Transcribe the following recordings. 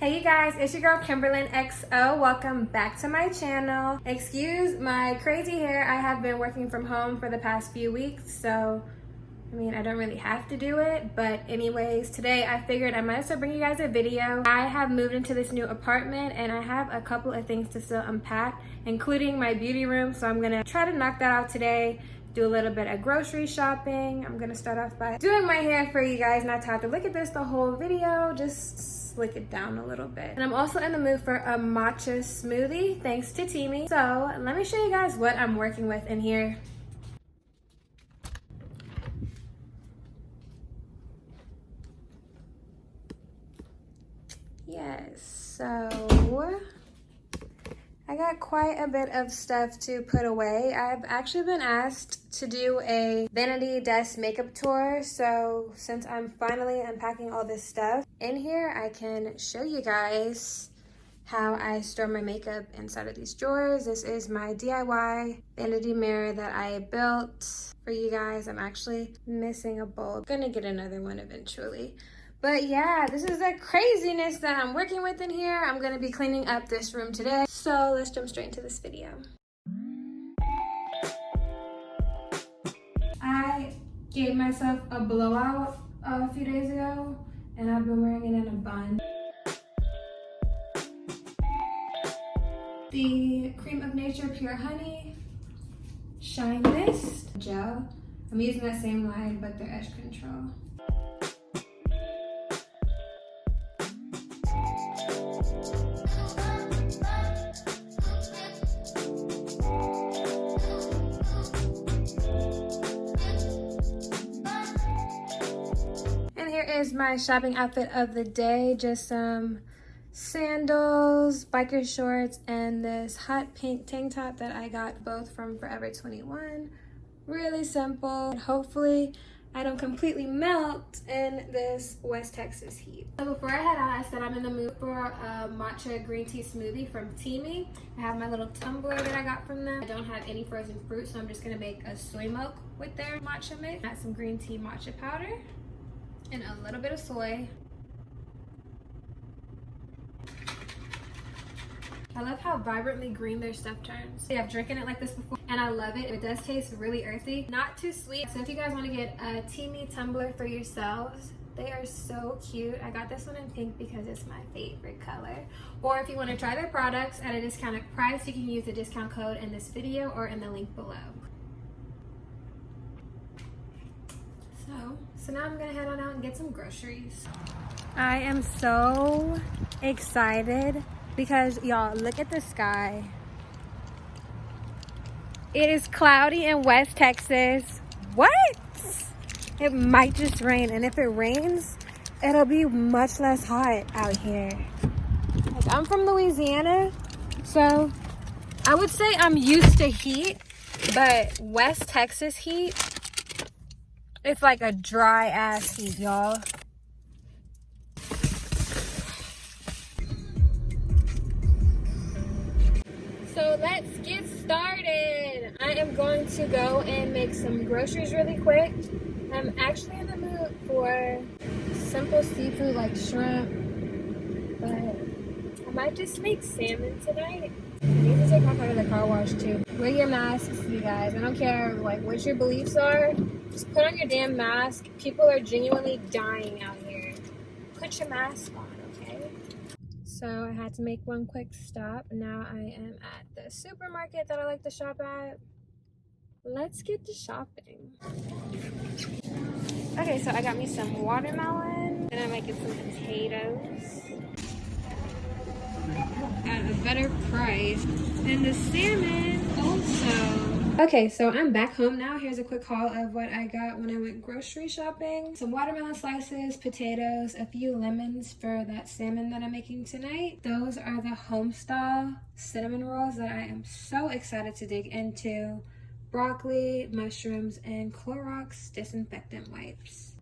Hey you guys, it's your girl Kimberlyn XO. Welcome back to my channel. Excuse my crazy hair. I have been working from home for the past few weeks, so I mean, I don't really have to do it, but anyways, today I figured I might as well bring you guys a video. I have moved into this new apartment and I have a couple of things to still unpack, including my beauty room, so I'm gonna try to knock that out today. Do a little bit of grocery shopping. I'm gonna start off by doing my hair for you guys, not to have to look at this the whole video, just slick it down a little bit. And I'm also in the mood for a matcha smoothie, thanks to Teami. So let me show you guys what I'm working with in here. Yes, so I got quite a bit of stuff to put away. I've actually been asked to do a Vanity Desk makeup tour, so since I'm finally unpacking all this stuff in here, I can show you guys how I store my makeup inside of these drawers. This is my DIY vanity mirror that I built for you guys. I'm actually missing a bulb. Gonna get another one eventually. But yeah, this is the craziness that I'm working with in here. I'm gonna be cleaning up this room today. So let's jump straight into this video. I gave myself a blowout a few days ago and I've been wearing it in a bun. The Cream of Nature Pure Honey Shine Mist Gel. I'm using that same line, but they're edge control. And here is my shopping outfit of the day. Just some sandals, biker shorts, and this hot pink tank top that I got both from Forever 21. Really simple. Hopefully I don't completely melt in this West Texas heat. So before I head out, I said I'm in the mood for a matcha green tea smoothie from Teami. I have my little tumbler that I got from them. I don't have any frozen fruit, so I'm just gonna make a soy milk with their matcha mix. Add some green tea matcha powder and a little bit of soy. I love how vibrantly green their stuff turns. Yeah, I've drinking it like this before and I love it. It does taste really earthy, not too sweet. So if you guys want to get a Teami tumbler for yourselves, they are so cute. I got this one in pink because it's my favorite color. Or if you want to try their products at a discounted price, you can use the discount code in this video or in the link below. So now I'm gonna head on out and get some groceries. I am so excited because y'all, look at the sky. It is cloudy in West Texas. What? It might just rain, and if it rains, it'll be much less hot out here. Like, I'm from Louisiana, so I would say I'm used to heat, but West Texas heat, it's like a dry ass heat, y'all. So let's get started. I am going to go and make some groceries really quick. I'm actually in the mood for simple seafood like shrimp, but I might just make salmon tonight. I need to take my car to the car wash too. Wear your masks, you guys. I don't care like what your beliefs are. Just put on your damn mask. People are genuinely dying out here. Put your mask on, okay? So I had to make one quick stop. Now I am at the supermarket that I like to shop at. Let's get to shopping. Okay, so I got me some watermelon, and I might get some potatoes at a better price. And the salmon also. Okay, so I'm back home now. Here's a quick haul of what I got when I went grocery shopping. Some watermelon slices, potatoes, a few lemons for that salmon that I'm making tonight. Those are the Homestyle cinnamon rolls that I am so excited to dig into. Broccoli, mushrooms, and Clorox disinfectant wipes.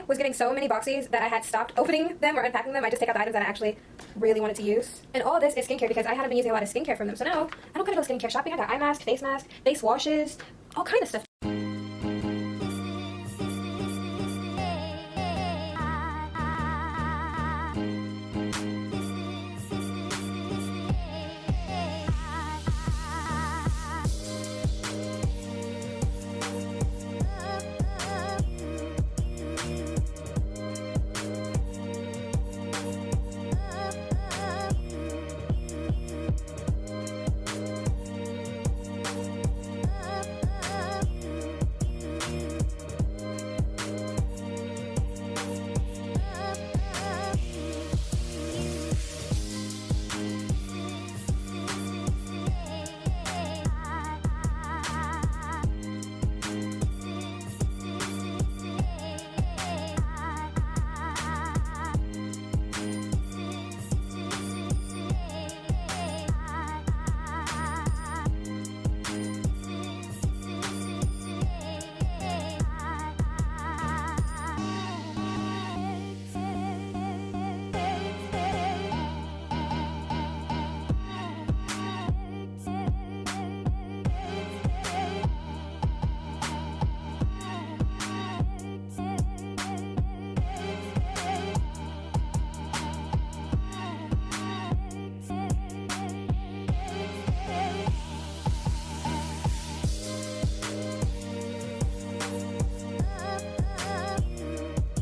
Was getting so many boxes that I had stopped opening them or unpacking them. I just take out the items that I actually really wanted to use. And all of this is skincare because I hadn't been using a lot of skincare from them. So now I don't gotta go skincare shopping. I got eye mask, face washes, all kind of stuff.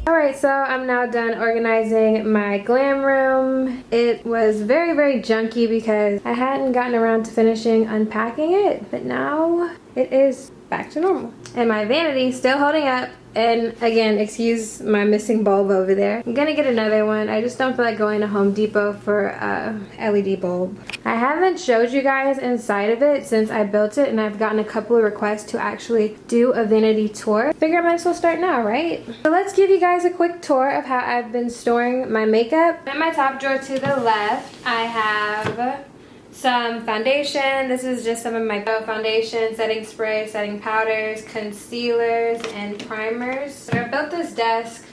Alright, so I'm now done organizing my glam room. It was very, very junky because I hadn't gotten around to finishing unpacking it, but now it is back to normal. And my vanity still holding up. And again, excuse my missing bulb over there. I'm gonna get another one. I just don't feel like going to Home Depot for a LED bulb. I haven't showed you guys inside of it since I built it, and I've gotten a couple of requests to actually do a vanity tour. Figure I might as well start now, right? So let's give you guys a quick tour of how I've been storing my makeup. In my top drawer to the left, I have some foundation. This is just some of my foundation, setting spray, setting powders, concealers, and primers. I built this desk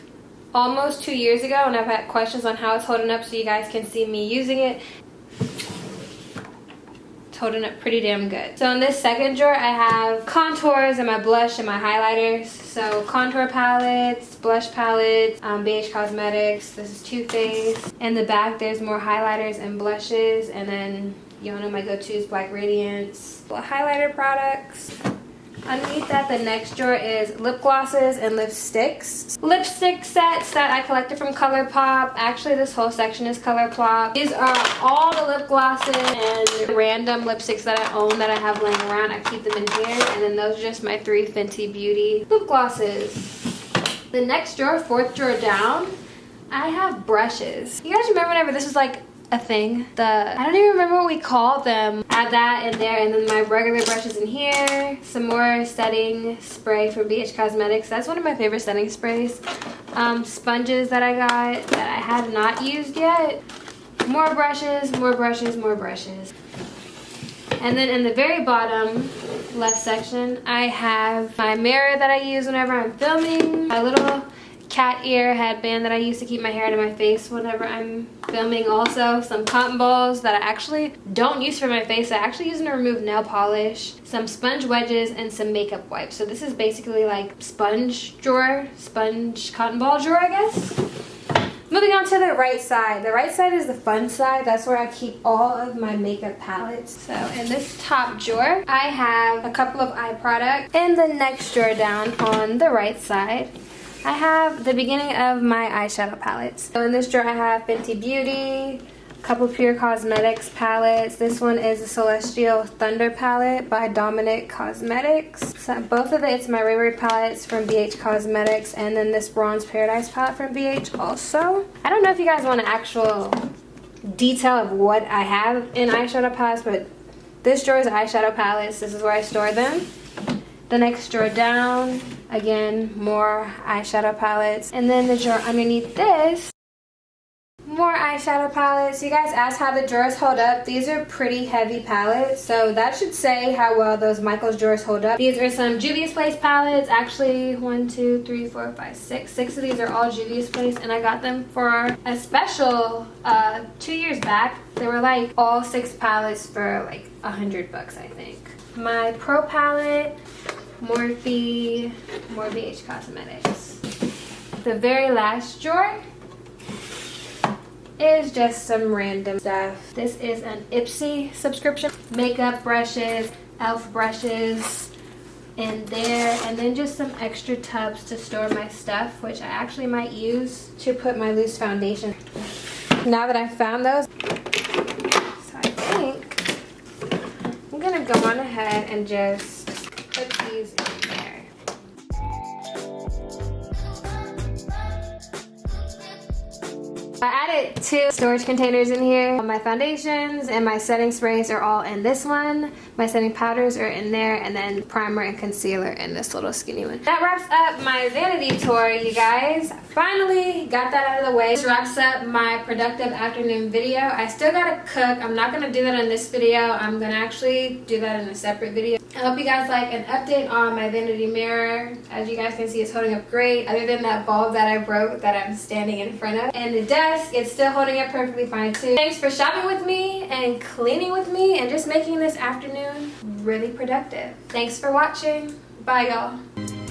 almost 2 years ago, and I've had questions on how it's holding up, so you guys can see me using it. It's holding up pretty damn good. So in this second drawer, I have contours and my blush and my highlighters. So contour palettes, blush palettes, BH Cosmetics. This is Too Faced. In the back, there's more highlighters and blushes, and then y'all know my go-tos, Black Radiance, highlighter products. Underneath that, the next drawer is lip glosses and lipsticks. Lipstick sets that I collected from ColourPop. Actually, this whole section is ColourPop. These are all the lip glosses and random lipsticks that I own that I have laying around. I keep them in here. And then those are just my 3 Fenty Beauty lip glosses. The next drawer, 4th drawer down, I have brushes. You guys remember whenever this was like a thing? I don't even remember what we called them. Add that in there, and then my regular brushes in here. Some more setting spray from BH Cosmetics. That's one of my favorite setting sprays. Sponges that I got that I have not used yet. More brushes, more brushes, more brushes. And then in the very bottom left section, I have my mirror that I use whenever I'm filming. My little cat ear headband that I use to keep my hair out of my face whenever I'm filming. Also some cotton balls that I actually don't use for my face. I actually use them to remove nail polish. Some sponge wedges and some makeup wipes. So this is basically like sponge drawer, sponge cotton ball drawer, I guess. Moving on to the right side. The right side is the fun side. That's where I keep all of my makeup palettes. So in this top drawer, I have a couple of eye products. In the next drawer down on the right side, I have the beginning of my eyeshadow palettes. So in this drawer I have Fenty Beauty, a couple Pure Cosmetics palettes. This one is a Celestial Thunder palette by Dominic Cosmetics. So both of it's my Rainbow palettes from BH Cosmetics, and then this Bronze Paradise palette from BH also. I don't know if you guys want an actual detail of what I have in eyeshadow palettes, but this drawer is eyeshadow palettes. This is where I store them. The next drawer down, again, more eyeshadow palettes. And then the drawer underneath this, more eyeshadow palettes. You guys asked how the drawers hold up. These are pretty heavy palettes, so that should say how well those Michaels drawers hold up. These are some Juvia's Place palettes. Actually, 1, 2, 3, 4, 5, 6. 6 of these are all Juvia's Place, and I got them for a special 2 years back. They were like all 6 palettes for like $100 I think. My Pro palette, Morphe H Cosmetics. The very last drawer is just some random stuff. This is an Ipsy subscription. Makeup brushes, e.l.f. brushes in there, and then just some extra tubs to store my stuff, which I actually might use to put my loose foundation. Now that I've found those, so I think I'm gonna go on ahead and just put these in there. I added 2 storage containers in here. My foundations and my setting sprays are all in this one. My setting powders are in there, and then primer and concealer in this little skinny one. That wraps up my vanity tour, you guys. Finally got that out of the way. This wraps up my productive afternoon video. I still gotta cook. I'm not gonna do that in this video. I'm gonna actually do that in a separate video. I hope you guys like an update on my vanity mirror. As you guys can see, it's holding up great, other than that bulb that I broke that I'm standing in front of. And the desk, it's still holding up perfectly fine too. Thanks for shopping with me and cleaning with me and just making this afternoon really productive. Thanks for watching. Bye, y'all.